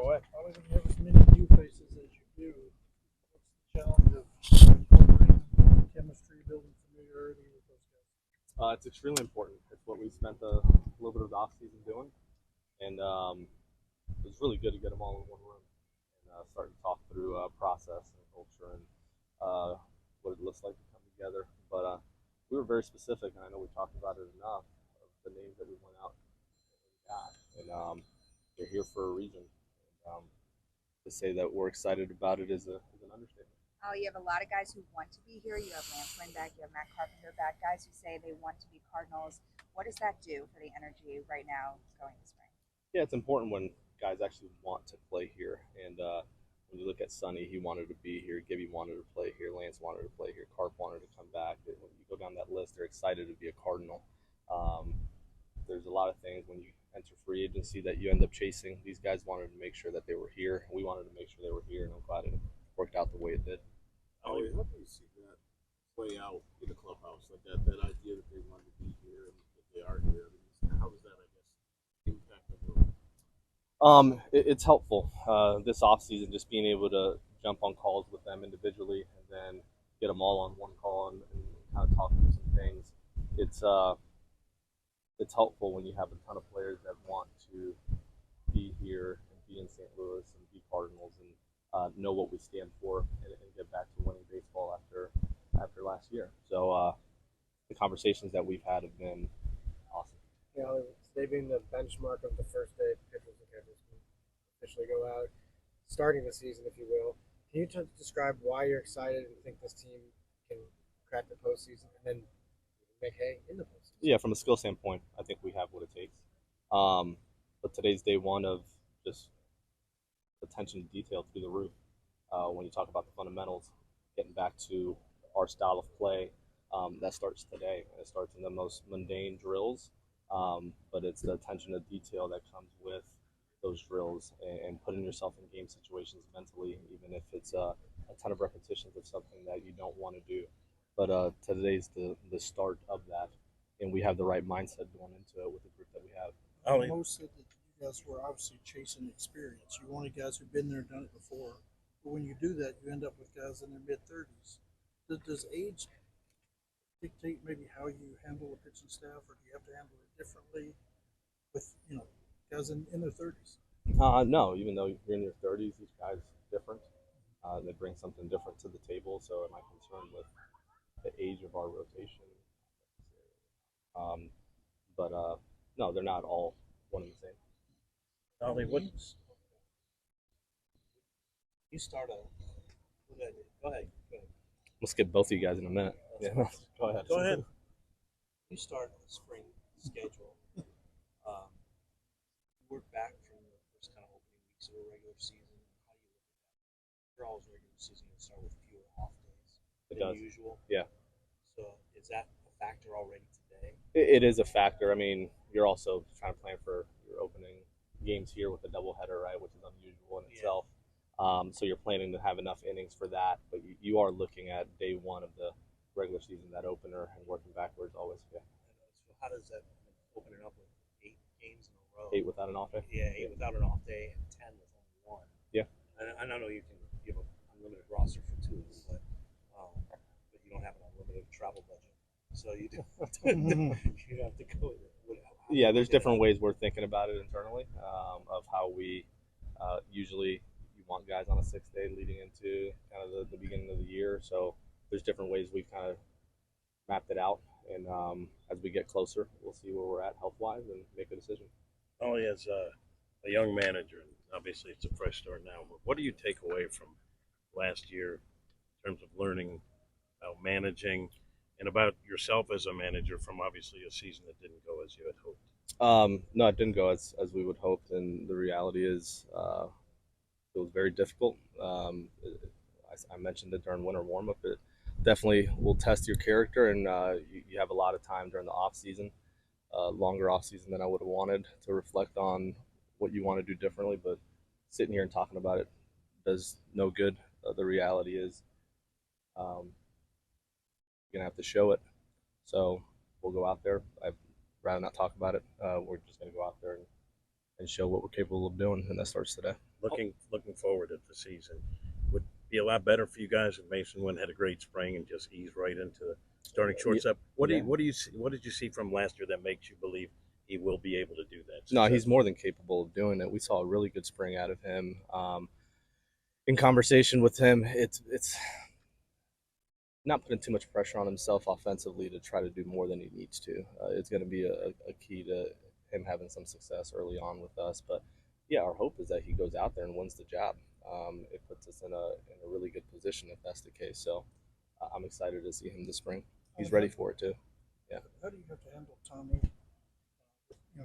away. Always when you have as many new faces as you do, what's the challenge of incorporating chemistry, building familiarity with those guys? It's extremely important. It's what we spent a little bit of the off season doing, and it was really good to get them all in one room and start to talk through process and culture and what it looks like to come together. But we were very specific, and I know we talked about it enough of the names that we went out and got, and they're here for a reason. And, to say that we're excited about it is an understatement. You have a lot of guys who want to be here. You have Lance Lynn back. You have Matt Carpenter back. Guys who say they want to be Cardinals. What does that do for the energy right now going to spring? Yeah, it's important when guys actually want to play here. And when you look at Sonny, he wanted to be here. Gibby wanted to play here. Lance wanted to play here. Carp wanted to come back. When you go down that list, they're excited to be a Cardinal. There's a lot of things when you enter free agency that you end up chasing. These guys wanted to make sure that they were here. We wanted to make sure they were here, and I'm glad it worked out the way it did. Oli, how do you see that play out in the clubhouse? Like that idea that they wanted to be here and that they are here. I mean, how does that, I guess, impact the group? It's helpful this offseason, just being able to jump on calls with them individually and then get them all on one call and kind of talk through some things. It's helpful when you have a ton of players that want to be here and be in St. Louis and be Cardinals and know what we stand for and get back to winning baseball after last year. So the conversations that we've had have been awesome. You know, they being the benchmark of the first day pitchers and catchers can officially go out, starting the season, if you will. Can you describe why you're excited and think this team can crack the postseason and then make hay in the postseason? Yeah, from a skill standpoint, I think we have what it takes. But today's day one of just attention to detail through the roof. When you talk about the fundamentals, getting back to our style of play, that starts today. It starts in the most mundane drills, but it's the attention to detail that comes with those drills and putting yourself in game situations mentally, even if it's a ton of repetitions of something that you don't want to do. But today's the start of that, and we have the right mindset going into it with the group that we have. Most said that you guys were obviously chasing experience. You wanted guys who've been there, done it before. But when you do that, you end up with guys in their mid-30s. Does age dictate maybe how you handle a pitching staff, or do you have to handle it differently with guys in their 30s? No, even though you're in your 30s, each guy's different. They bring something different to the table. So am I concerned with the age of our rotation? But no, they're not all one and the same. Oli, what you start a go ahead. We'll skip both of you guys in a minute. Yeah. Go ahead. Go ahead. You start the spring schedule. You work back from the first kind of opening weeks of a regular season. How do you look at that? You're always regular season, you start with fewer off days than usual. Yeah. So is that a factor already today? It is a factor. I mean, you're also trying to plan for your opening games here with a doubleheader, right, which is unusual in itself. So you're planning to have enough innings for that, but you are looking at day one of the regular season, that opener, and working backwards always. Yeah. So how does that open it up with 8 games in a row? 8 without an off day. Yeah, 8 without an off day, and 10 with only one. Yeah. And I know you can give an unlimited roster for 2, but you don't have an unlimited travel budget, so you do. You have to go with it. Yeah, there's different ways we're thinking about it internally of how we usually you want guys on a 6th day leading into kind of the beginning of the year. So there's different ways we've kind of mapped it out, and as we get closer, we'll see where we're at health-wise and make a decision. Only as a young manager, and obviously it's a fresh start now, but what do you take away from last year in terms of learning about managing and about yourself as a manager from obviously a season that didn't go as you had hoped? No, it didn't go as we would hope, and the reality is it was very difficult. I mentioned it during winter warm-up. It definitely will test your character, and you have a lot of time during the off-season, longer off-season than I would have wanted to reflect on what you want to do differently, but sitting here and talking about it does no good. The reality is you're going to have to show it. So we'll go out there. I'd rather not talk about it. We're just going to go out there and and show what we're capable of doing, and that starts today. Looking forward at the season, would be a lot better for you guys if Mason Wynn had a great spring and just eased right into the starting shortstop. What did you see from last year that makes you believe he will be able to do that? No, he's more than capable of doing it. We saw a really good spring out of him. In conversation with him, it's not putting too much pressure on himself offensively to try to do more than he needs to. It's going to be a key to him having some success early on with us. But yeah, our hope is that he goes out there and wins the job. It puts us in a really good position if that's the case. So I'm excited to see him this spring. He's ready for it too. Yeah. How do you have to handle Tommy